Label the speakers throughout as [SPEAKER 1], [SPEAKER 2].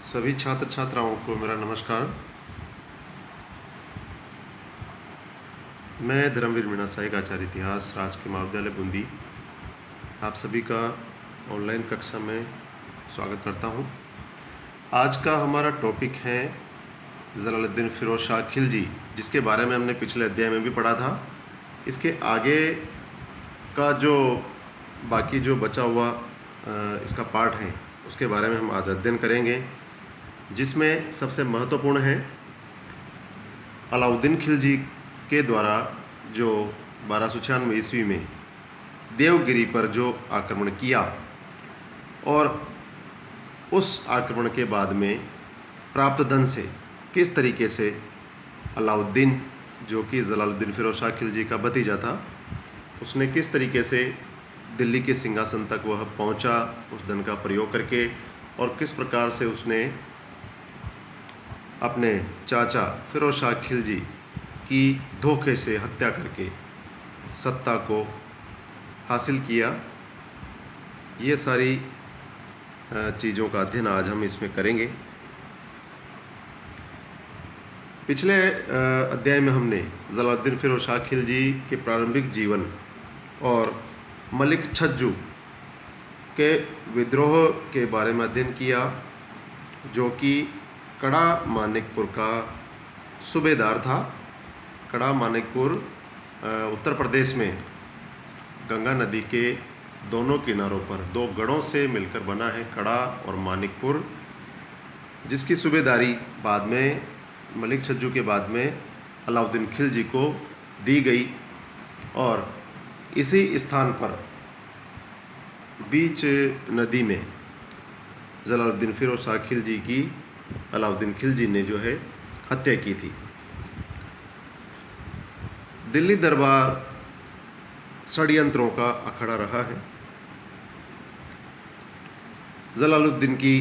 [SPEAKER 1] सभी छात्र छात्राओं को मेरा नमस्कार। मैं धर्मवीर मीणा सहायक आचार्य इतिहास राजकीय महाविद्यालय बूंदी आप सभी का ऑनलाइन कक्षा में स्वागत करता हूं। आज का हमारा टॉपिक है जलालुद्दीन फिरोज शाह खिलजी, जिसके बारे में हमने पिछले अध्याय में भी पढ़ा था। इसके आगे का जो बाकी जो बचा हुआ इसका पार्ट है उसके बारे में हम आज अध्ययन करेंगे, जिसमें सबसे महत्वपूर्ण है अलाउद्दीन खिलजी के द्वारा जो 1296 ईस्वी में देवगिरी पर जो आक्रमण किया और उस आक्रमण के बाद में प्राप्त धन से किस तरीके से अलाउद्दीन, जो कि जलालुद्दीन फिरोज शाह खिलजी का भतीजा था, उसने किस तरीके से दिल्ली के सिंहासन तक वह पहुंचा उस धन का प्रयोग करके, और किस प्रकार से उसने अपने चाचा फिरोज शाह खिलजी की धोखे से हत्या करके सत्ता को हासिल किया। ये सारी चीज़ों का अध्ययन आज हम इसमें करेंगे। पिछले अध्याय में हमने जलालुद्दीन फिरोज शाह खिलजी के प्रारंभिक जीवन और मलिक छज्जू के विद्रोह के बारे में अध्ययन किया, जो कि कड़ा मानिकपुर का सूबेदार था। कड़ा मानिकपुर उत्तर प्रदेश में गंगा नदी के दोनों किनारों पर दो गढ़ों से मिलकर बना है, कड़ा और मानिकपुर, जिसकी सूबेदारी बाद में मलिक छज्जू के बाद में अलाउद्दीन खिलजी को दी गई। और इसी स्थान पर बीच नदी में जलालुद्दीन फिरोज शाह खिलजी की अलाउद्दीन खिलजी ने जो है हत्या की थी। दिल्ली दरबार षड्यंत्रों का अखाड़ा रहा है। जलालुद्दीन की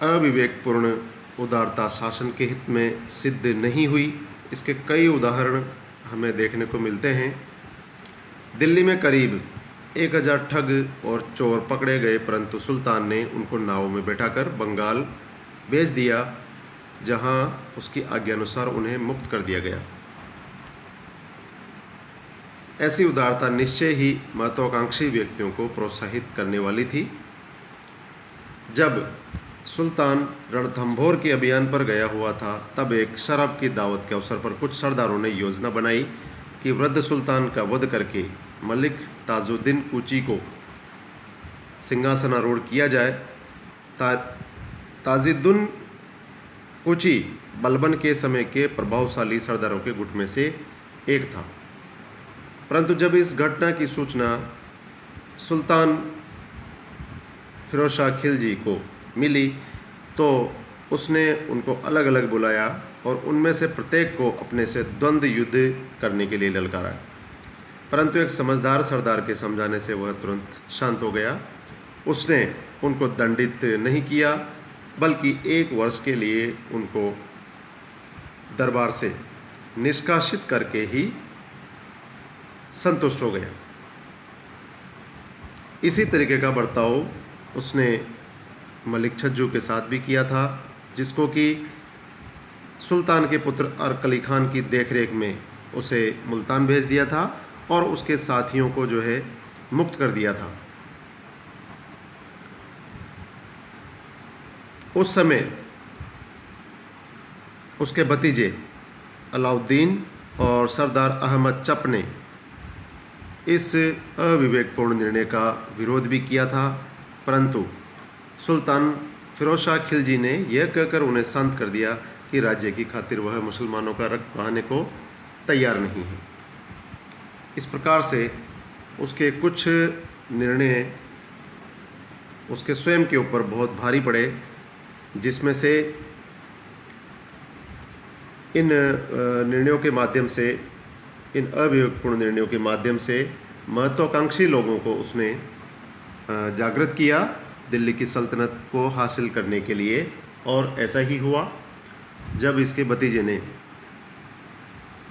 [SPEAKER 1] अविवेकपूर्ण उदारता शासन के हित में सिद्ध नहीं हुई। इसके कई उदाहरण हमें देखने को मिलते हैं। दिल्ली में करीब 1000 ठग और चोर पकड़े गए, परंतु सुल्तान ने उनको नाव में बैठाकर बंगाल भेज दिया, जहां उसकी आज्ञानुसार उन्हें मुक्त कर दिया गया। ऐसी उदारता निश्चय ही महत्वाकांक्षी व्यक्तियों को प्रोत्साहित करने वाली थी। जब सुल्तान रणथंभौर के अभियान पर गया हुआ था, तब एक शराब की दावत के अवसर पर कुछ सरदारों ने योजना बनाई कि वृद्ध सुल्तान का वध करके मलिक ताजुद्दीन कूची को सिंहासनारूढ़ किया जाए। ताजुद्दीन कूची बलबन के समय के प्रभावशाली सरदारों के गुट में से एक था, परंतु जब इस घटना की सूचना सुल्तान फिरोज शाह खिलजी को मिली तो उसने उनको अलग अलग बुलाया और उनमें से प्रत्येक को अपने से द्वंद्व युद्ध करने के लिए ललकारा, परंतु एक समझदार सरदार के समझाने से वह तुरंत शांत हो गया। उसने उनको दंडित नहीं किया, बल्कि 1 वर्ष के लिए उनको दरबार से निष्कासित करके ही संतुष्ट हो गया। इसी तरीके का बर्ताव उसने मलिक छज्जू के साथ भी किया था, जिसको कि सुल्तान के पुत्र अरकली खान की देखरेख में उसे मुल्तान भेज दिया था और उसके साथियों को जो है मुक्त कर दिया था। उस समय उसके भतीजे अलाउद्दीन और सरदार अहमद चप ने इस अविवेकपूर्ण निर्णय का विरोध भी किया था, परंतु सुल्तान फिरोज शाह खिलजी ने यह कहकर उन्हें शांत कर दिया कि राज्य की खातिर वह मुसलमानों का रक्त बहाने को तैयार नहीं है। इस प्रकार से उसके कुछ निर्णय उसके स्वयं के ऊपर बहुत भारी पड़े, जिसमें से इन निर्णयों के माध्यम से, इन अविवेकपूर्ण निर्णयों के माध्यम से महत्वाकांक्षी लोगों को उसने जागृत किया दिल्ली की सल्तनत को हासिल करने के लिए। और ऐसा ही हुआ जब इसके भतीजे ने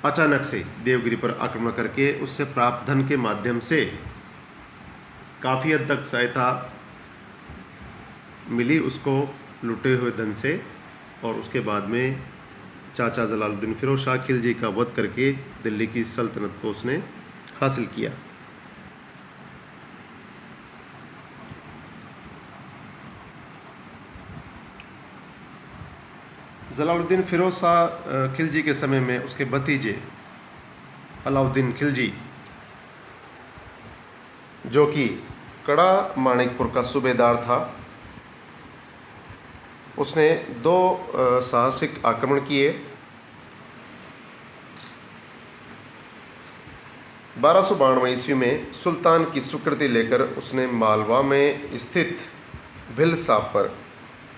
[SPEAKER 1] अचानक से देवगिरी पर आक्रमण करके उससे प्राप्त धन के माध्यम से काफ़ी हद तक सहायता मिली उसको लुटे हुए धन से, और उसके बाद में चाचा जलालुद्दीन फिरोज शाह खिलजी का वध करके दिल्ली की सल्तनत को उसने हासिल किया। जलालुद्दीन फिरोज शाह खिलजी के समय में उसके भतीजे अलाउद्दीन खिलजी, जो कि कड़ा माणिकपुर का सूबेदार था, उसने 2 साहसिक आक्रमण किए। 1292 ईस्वी में सुल्तान की स्वीकृति लेकर उसने मालवा में स्थित भिलसा पर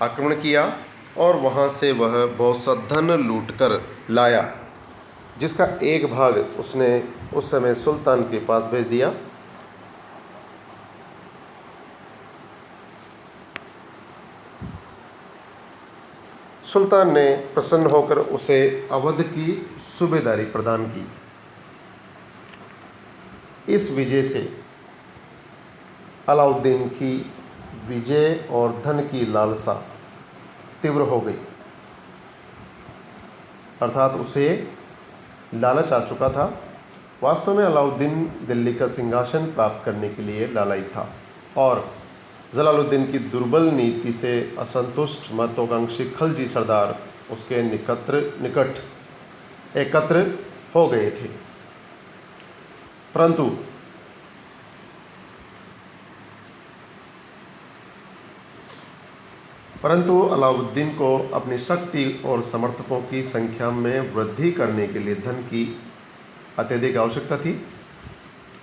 [SPEAKER 1] आक्रमण किया और वहाँ से वह बहुत सा धन लूट कर लाया, जिसका एक भाग उसने उस समय सुल्तान के पास भेज दिया। सुल्तान ने प्रसन्न होकर उसे अवध की सूबेदारी प्रदान की। इस विजय से अलाउद्दीन की विजय और धन की लालसा तीव्र हो गई, अर्थात उसे लालच आ चुका था। वास्तव में अलाउद्दीन दिल्ली का सिंहासन प्राप्त करने के लिए लालायित था और जलालुद्दीन की दुर्बल नीति से असंतुष्ट महत्वाकांक्षी खलजी सरदार उसके निकट एकत्र हो गए थे। परंतु अलाउद्दीन को अपनी शक्ति और समर्थकों की संख्या में वृद्धि करने के लिए धन की अत्यधिक आवश्यकता थी।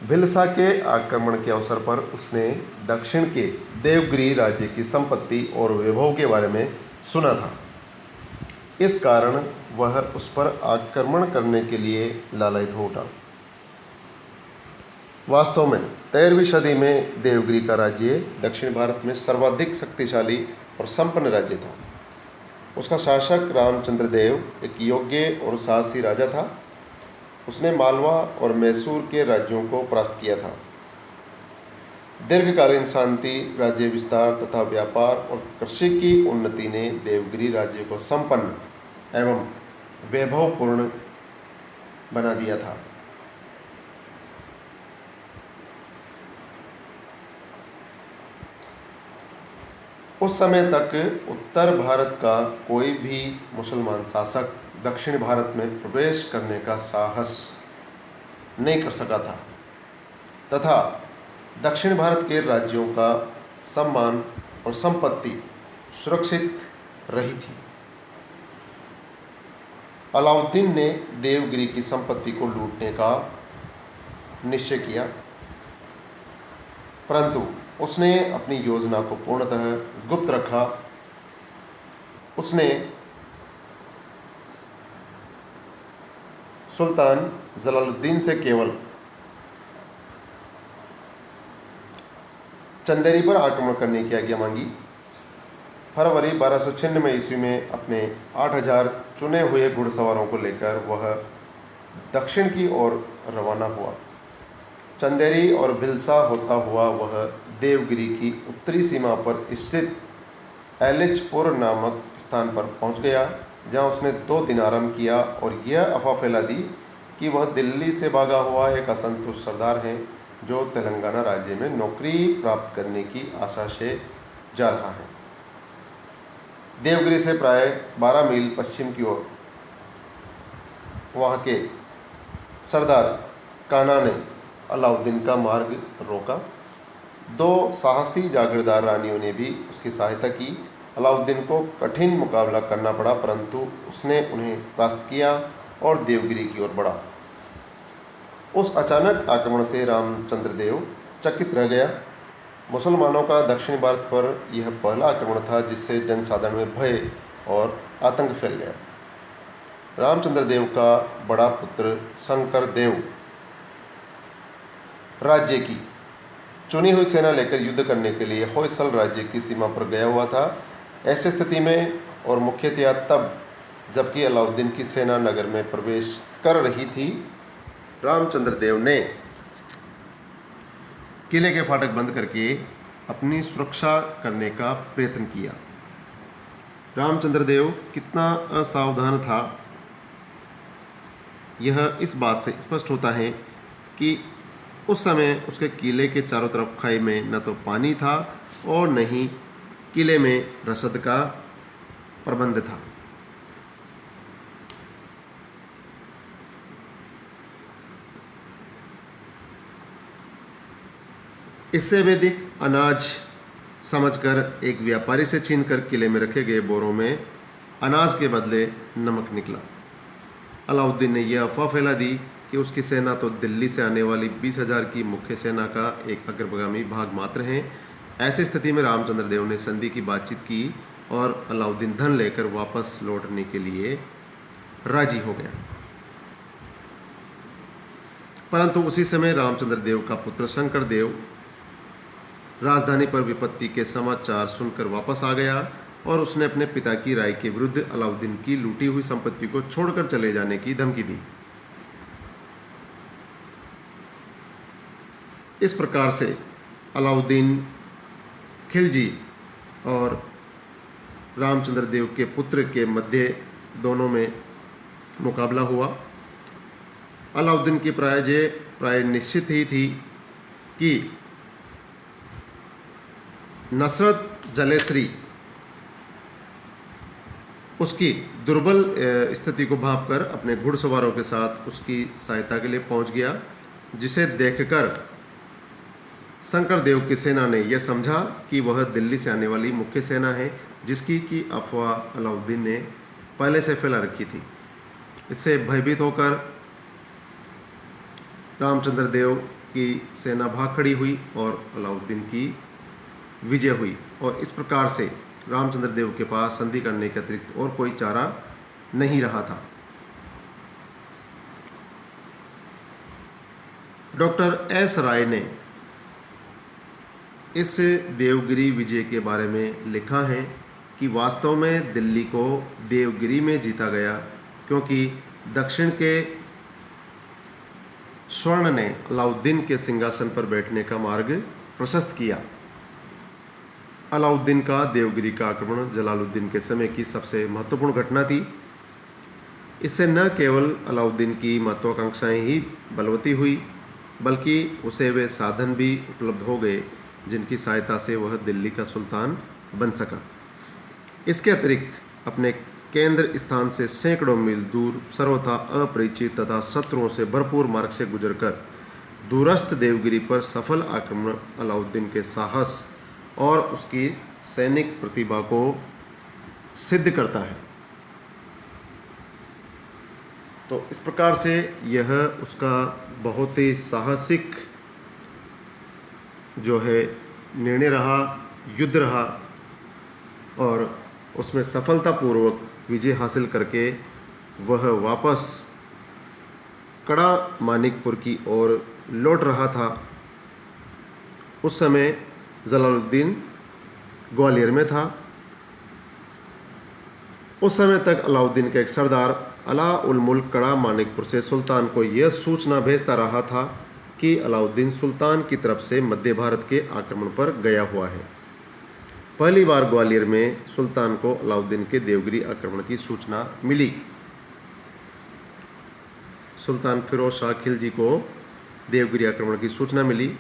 [SPEAKER 1] भिलसा के आक्रमण के अवसर पर उसने दक्षिण के देवगिरी राज्य की संपत्ति और वैभव के बारे में सुना था। इस कारण वह उस पर आक्रमण करने के लिए लालायित हो उठा। वास्तव में 13वीं सदी में देवगिरी का राज्य दक्षिण भारत में सर्वाधिक शक्तिशाली और संपन्न राज्य था। उसका शासक रामचंद्र देव एक योग्य और साहसी राजा था। उसने मालवा और मैसूर के राज्यों को परास्त किया था। दीर्घकालीन शांति, राज्य विस्तार तथा व्यापार और कृषि की उन्नति ने देवगिरी राज्य को संपन्न एवं वैभवपूर्ण बना दिया था। उस समय तक उत्तर भारत का कोई भी मुसलमान शासक दक्षिण भारत में प्रवेश करने का साहस नहीं कर सका था तथा दक्षिण भारत के राज्यों का सम्मान और संपत्ति सुरक्षित रही थी। अलाउद्दीन ने देवगिरी की संपत्ति को लूटने का निश्चय किया, परंतु उसने अपनी योजना को पूर्णतः गुप्त रखा। उसने सुल्तान जलालुद्दीन से केवल चंदेरी पर आक्रमण करने की आज्ञा मांगी। फरवरी 1296 ईस्वी में अपने 8000 चुने हुए घुड़सवारों को लेकर वह दक्षिण की ओर रवाना हुआ। चंदेरी और भिलसा होता हुआ वह देवगिरी की उत्तरी सीमा पर स्थित एलिचपुर नामक स्थान पर पहुंच गया, जहां उसने 2 दिन आराम किया और यह अफवाह फैला दी कि वह दिल्ली से भागा हुआ एक असंतुष्ट सरदार है जो तेलंगाना राज्य में नौकरी प्राप्त करने की आशा से जा रहा है। देवगिरी से प्राय 12 मील पश्चिम की ओर वहाँ के सरदार कान्हा ने अलाउद्दीन का मार्ग रोका। 2 साहसी जागीरदार रानियों ने भी उसकी सहायता की। अलाउद्दीन को कठिन मुकाबला करना पड़ा, परंतु उसने उन्हें परास्त किया और देवगिरी की ओर बढ़ा। उस अचानक आक्रमण से रामचंद्र देव चकित रह गया। मुसलमानों का दक्षिण भारत पर यह पहला आक्रमण था जिससे जनसाधारण में भय और आतंक फैल गया। रामचंद्र देव का बड़ा पुत्र शंकर देव राज्य की चुनी हुई सेना लेकर युद्ध करने के लिए होयसल राज्य की सीमा पर गया हुआ था। ऐसी स्थिति में और मुख्यतया तब जबकि अलाउद्दीन की सेना नगर में प्रवेश कर रही थी, रामचंद्र देव ने किले के फाटक बंद करके अपनी सुरक्षा करने का प्रयत्न किया। रामचंद्र देव कितना असावधान था, यह इस बात से स्पष्ट होता है कि उस समय उसके किले के चारों तरफ खाई में न तो पानी था और न ही किले में रसद का प्रबंध था। इससे अधिक अनाज समझकर एक व्यापारी से छीनकर किले में रखे गए बोरों में अनाज के बदले नमक निकला। अलाउद्दीन ने यह अफवाह फैला दी कि उसकी सेना तो दिल्ली से आने वाली 20,000 की मुख्य सेना का एक अग्रगामी भाग मात्र है। ऐसी स्थिति में रामचंद्र देव ने संधि की बातचीत की और अलाउद्दीन धन लेकर वापस लौटने के लिए राजी हो गया। परंतु उसी समय रामचंद्र देव का पुत्र शंकर देव राजधानी पर विपत्ति के समाचार सुनकर वापस आ गया और उसने अपने पिता की राय के विरुद्ध अलाउद्दीन की लूटी हुई संपत्ति को छोड़कर चले जाने की धमकी दी। इस प्रकार से अलाउद्दीन खिलजी और रामचंद्र देव के पुत्र के मध्य दोनों में मुकाबला हुआ। अलाउद्दीन की प्राय निश्चित ही थी कि नसरत जलेसरी उसकी दुर्बल स्थिति को भांपकर अपने घुड़सवारों के साथ उसकी सहायता के लिए पहुंच गया, जिसे देखकर शंकर देव की सेना ने यह समझा कि वह दिल्ली से आने वाली मुख्य सेना है, जिसकी की अफवाह अलाउद्दीन ने पहले से फैला रखी थी। इससे भयभीत होकर रामचंद्र देव की सेना भाग खड़ी हुई और अलाउद्दीन की विजय हुई और इस प्रकार से रामचंद्र देव के पास संधि करने के अतिरिक्त और कोई चारा नहीं रहा था। डॉक्टर एस राय ने इस देवगिरी विजय के बारे में लिखा है कि वास्तव में दिल्ली को देवगिरी में जीता गया, क्योंकि दक्षिण के स्वर्ण ने अलाउद्दीन के सिंहासन पर बैठने का मार्ग प्रशस्त किया। अलाउद्दीन का देवगिरी का आक्रमण जलालुद्दीन के समय की सबसे महत्वपूर्ण घटना थी। इससे न केवल अलाउद्दीन की महत्वाकांक्षाएं ही बलवती हुई, बल्कि उसे वे साधन भी उपलब्ध हो गए जिनकी सहायता से वह दिल्ली का सुल्तान बन सका। इसके अतिरिक्त अपने केंद्र स्थान से सैकड़ों मील दूर सर्वथा अपरिचित तथा शत्रुओं से भरपूर मार्ग से गुजरकर दूरस्थ देवगिरी पर सफल आक्रमण अलाउद्दीन के साहस और उसकी सैनिक प्रतिभा को सिद्ध करता है। तो इस प्रकार से यह उसका बहुत ही साहसिक जो है निर्णय रहा, युद्ध रहा और उसमें सफलतापूर्वक विजय हासिल करके वह वापस कड़ा मानिकपुर की ओर लौट रहा था। उस समय जलालुद्दीन ग्वालियर में था। उस समय तक अलाउद्दीन का एक सरदार अला उल मुल्क कड़ा मानिकपुर से सुल्तान को यह सूचना भेजता रहा था कि अलाउद्दीन सुल्तान की तरफ से मध्य भारत के आक्रमण पर गया हुआ है। पहली बार ग्वालियर में सुल्तान को अलाउद्दीन के देवगिरी आक्रमण की सूचना मिली। सुल्तान फिरोज शाह खिलजी को देवगिरी आक्रमण की सूचना मिली।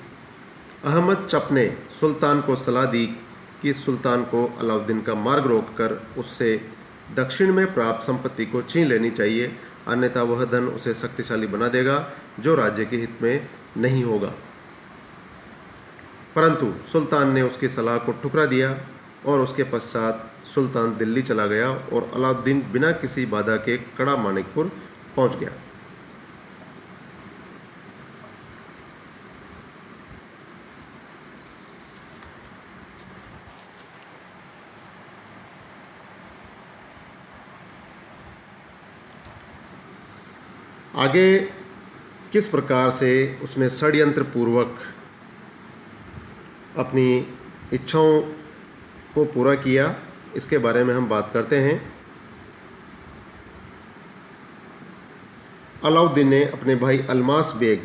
[SPEAKER 1] अहमद चप ने सुल्तान को सलाह दी कि सुल्तान को अलाउद्दीन का मार्ग रोककर उससे दक्षिण में प्राप्त संपत्ति को छीन लेनी चाहिए, अन्यथा वह धन उसे शक्तिशाली बना देगा जो राज्य के हित में नहीं होगा। परंतु सुल्तान ने उसकी सलाह को ठुकरा दिया और उसके पश्चात सुल्तान दिल्ली चला गया और अलाउद्दीन बिना किसी बाधा के कड़ा मानिकपुर पहुंच गया। आगे किस प्रकार से उसने षड्यंत्र पूर्वक अपनी इच्छाओं को पूरा किया, इसके बारे में हम बात करते हैं। अलाउद्दीन ने अपने भाई अलमास बेग,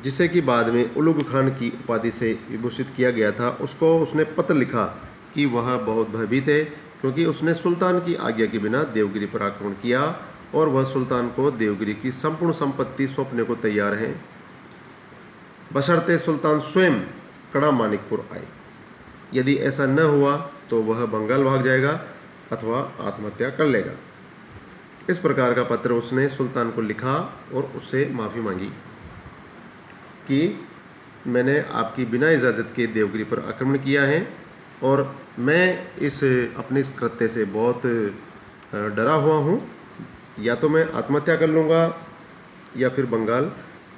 [SPEAKER 1] जिसे कि बाद में उलुग खान की उपाधि से विभूषित किया गया था, उसको उसने पत्र लिखा कि वह बहुत भयभीत है क्योंकि उसने सुल्तान की आज्ञा के बिना देवगिरी पर आक्रमण किया और वह सुल्तान को देवगिरी की संपूर्ण संपत्ति सौंपने को तैयार है, बशर्ते सुल्तान स्वयं कड़ा मानिकपुर आए। यदि ऐसा न हुआ तो वह बंगाल भाग जाएगा अथवा आत्महत्या कर लेगा। इस प्रकार का पत्र उसने सुल्तान को लिखा और उससे माफ़ी मांगी कि मैंने आपकी बिना इजाज़त के देवगिरी पर आक्रमण किया है और मैं अपने इस कृत्य से बहुत डरा हुआ हूँ। या तो मैं आत्महत्या कर लूँगा या फिर बंगाल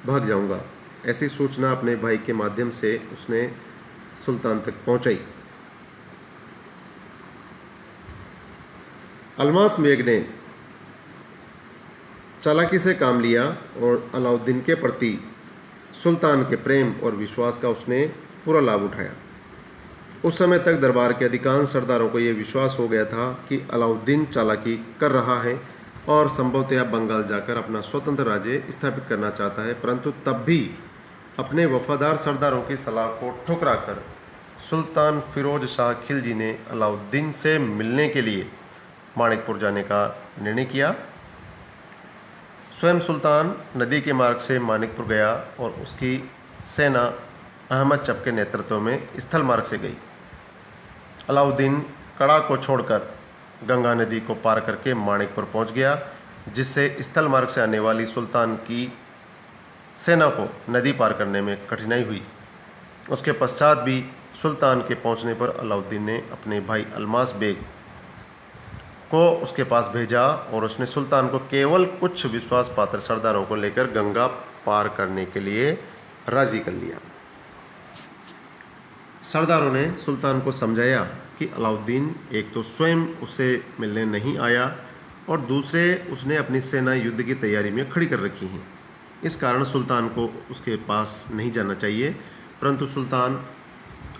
[SPEAKER 1] भाग जाऊँगा। ऐसी सूचना अपने भाई के माध्यम से उसने सुल्तान तक पहुँचाई। अल्मास बेग ने चालाकी से काम लिया और अलाउद्दीन के प्रति सुल्तान के प्रेम और विश्वास का उसने पूरा लाभ उठाया। उस समय तक दरबार के अधिकांश सरदारों को यह विश्वास हो गया था कि अलाउद्दीन चालाकी कर रहा है और संभवतः बंगाल जाकर अपना स्वतंत्र राज्य स्थापित करना चाहता है, परंतु तब भी अपने वफादार सरदारों की सलाह को ठुकराकर सुल्तान फिरोज शाह खिलजी ने अलाउद्दीन से मिलने के लिए मानिकपुर जाने का निर्णय किया। स्वयं सुल्तान नदी के मार्ग से मानिकपुर गया और उसकी सेना अहमद चप के नेतृत्व में स्थल मार्ग से गई। अलाउद्दीन कड़ा को छोड़कर गंगा नदी को पार करके मानिकपुर पहुंच गया, जिससे स्थल मार्ग से आने वाली सुल्तान की सेना को नदी पार करने में कठिनाई हुई। उसके पश्चात भी सुल्तान के पहुंचने पर अलाउद्दीन ने अपने भाई अल्मास बेग को उसके पास भेजा और उसने सुल्तान को केवल कुछ विश्वास पात्र सरदारों को लेकर गंगा पार करने के लिए राजी कर लिया। सरदारों ने सुल्तान को समझाया कि अलाउद्दीन एक तो स्वयं उससे मिलने नहीं आया और दूसरे उसने अपनी सेना युद्ध की तैयारी में खड़ी कर रखी है। इस कारण सुल्तान को उसके पास नहीं जाना चाहिए, परंतु सुल्तान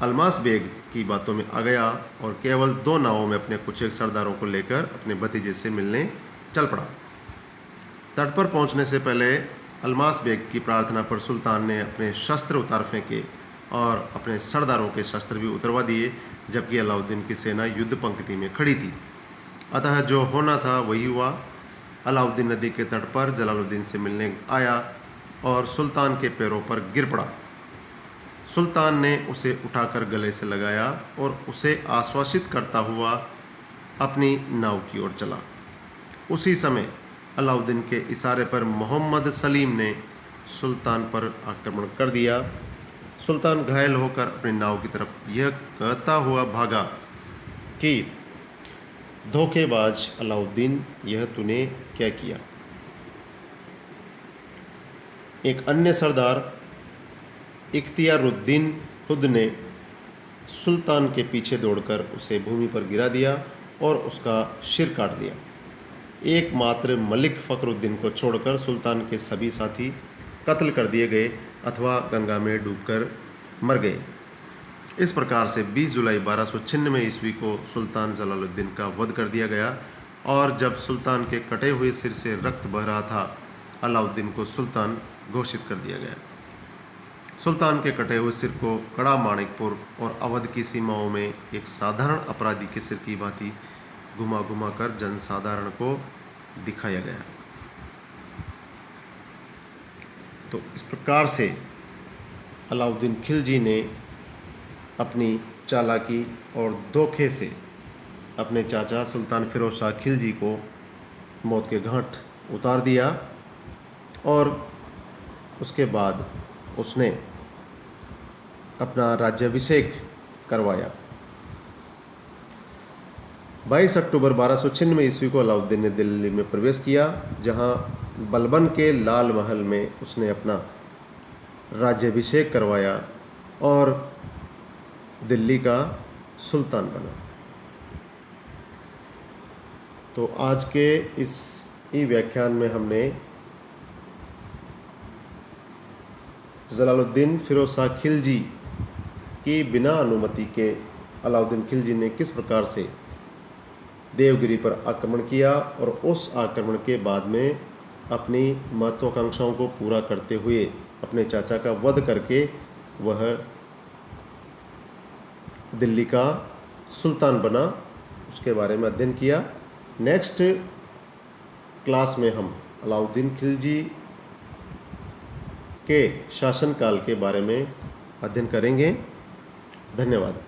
[SPEAKER 1] अल्मास बेग की बातों में आ गया और केवल 2 नावों में अपने कुछ एक सरदारों को लेकर अपने भतीजे से मिलने चल पड़ा। तट पर पहुंचने से पहले अल्मास बेग की प्रार्थना पर सुल्तान ने अपने शस्त्र उतार फेंके और अपने सरदारों के शस्त्र भी उतरवा दिए, जबकि अलाउद्दीन की सेना युद्ध पंक्ति में खड़ी थी। अतः जो होना था वही हुआ। अलाउद्दीन नदी के तट पर जलालुद्दीन से मिलने आया और सुल्तान के पैरों पर गिर पड़ा। सुल्तान ने उसे उठाकर गले से लगाया और उसे आश्वासित करता हुआ अपनी नाव की ओर चला। उसी समय अलाउद्दीन के इशारे पर मोहम्मद सलीम ने सुल्तान पर आक्रमण कर दिया। सुल्तान घायल होकर अपनी नाव की तरफ यह कहता हुआ भागा कि धोखेबाज अलाउद्दीन, यह तूने क्या किया। एक अन्य सरदार इख्तियारुद्दीन खुद ने सुल्तान के पीछे दौड़कर उसे भूमि पर गिरा दिया और उसका सिर काट दिया। एकमात्र मलिक फखरुद्दीन को छोड़कर सुल्तान के सभी साथी कत्ल कर दिए गए अथवा गंगा में डूबकर मर गए। इस प्रकार से 20 जुलाई 1296 ईस्वी को सुल्तान जलालुद्दीन का वध कर दिया गया और जब सुल्तान के कटे हुए सिर से रक्त बह रहा था, अलाउद्दीन को सुल्तान घोषित कर दिया गया। सुल्तान के कटे हुए सिर को कड़ा मानिकपुर और अवध की सीमाओं में एक साधारण अपराधी के सिर की भांति घुमा घुमा कर जनसाधारण को दिखाया गया। तो इस प्रकार से अलाउद्दीन खिलजी ने अपनी चालाकी और धोखे से अपने चाचा सुल्तान फिरोज शाह खिलजी को मौत के घाट उतार दिया और उसके बाद उसने अपना राज्याभिषेक करवाया। 22 अक्टूबर 1296 ईस्वी को अलाउद्दीन ने दिल्ली में प्रवेश किया, जहां बलबन के लाल महल में उसने अपना राज्याभिषेक करवाया और दिल्ली का सुल्तान बना। तो आज के इस ई व्याख्यान में हमने जलालुद्दीन फिरोज शाह खिलजी की बिना अनुमति के अलाउद्दीन खिलजी ने किस प्रकार से देवगिरी पर आक्रमण किया और उस आक्रमण के बाद में अपनी महत्वाकांक्षाओं को पूरा करते हुए अपने चाचा का वध करके वह दिल्ली का सुल्तान बना, उसके बारे में अध्ययन किया। नेक्स्ट क्लास में हम अलाउद्दीन खिलजी के शासनकाल के बारे में अध्ययन करेंगे। धन्यवाद।